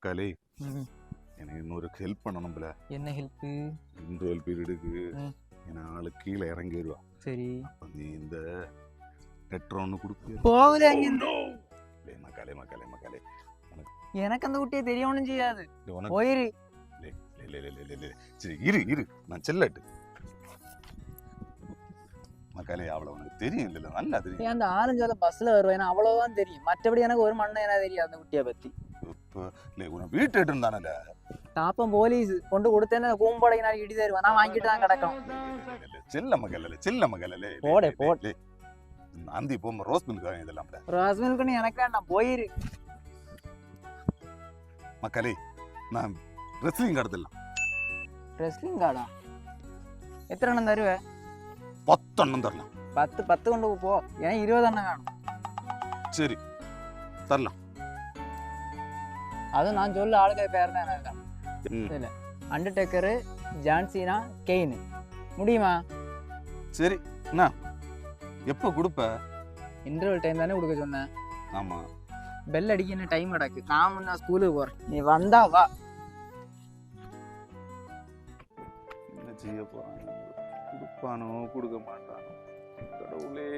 மக்களே எனக்கு இன்னொரு ஹெல்ப் பண்ணணும்ல. என்ன ஹெல்ப்? இன்டர்வல் பீரியடுக்கு என் ஆளு கீழே இறங்கி வருவா. சரி, அப்ப நீ இந்த லெட்டர் ஒன்று கொடுப்பியா? போகல அங்கிருந்து. மக்களே மக்களே மக்களே எனக்கு அந்த குட்டியை தெரிய ஒன்றும் செய்யாது. உனக்கு போயிரு. சரி இரு இரு, நான் செல்லட்டு. மக்களே அவளை உனக்கு தெரியும் இல்ல? நல்லா தெரியும். அந்த ஆரஞ்சால பஸ்ல வருவேன், அவ்வளவுதான் தெரியும். மற்றபடி எனக்கு ஒரு மண்ணை என்ன தெரியும் அந்த குட்டியை பத்தி. உன வீட்டு இருந்தானே தாப்பம் போலீஸ் கொண்டு கொடுத்தேன்னு கூம்படை நாள் இடி தருவேன். நான் வாங்கிட்டு தான் கிடக்கும். செல்ல மகளே செல்ல மகளே போடே போடு. அந்தி போமா ரோஸ் மில்க் இதெல்லாம். ரோஸ் மில்க் எனக்கு வேண்டாம், போயிரு. மக்களே நான் ரெஸ்லிங் கார்டு ரெஸ்லிங் கார்டா? எத்தனை எண்ணம் தருவேன்? 10 எண்ணம் தரலாம். 10 கொண்டு போ. ஏன்னா 20 எண்ணம் காணும். சரி தரலாம். அதுவும் நான் சொல்ல ஆளுக பேர் தான் எனக்கு இல்லை. Undertaker, John Cena, gain. முடியுமா? சரி என்ன எப்போ கொடுப்ப? இன்டர்வல் டைம் தானே கொடுக்க சொன்னேன். ஆமா, பெல் அடிக்க என்ன டைம் கிடக்கு. நான் முன்னா ஸ்கூலுக்கு போறேன், நீ வந்தா வா. என்ன செய்ய போறாங்க? கொடுப்பானோ கொடுக்க மாட்டானோ கடவுளே.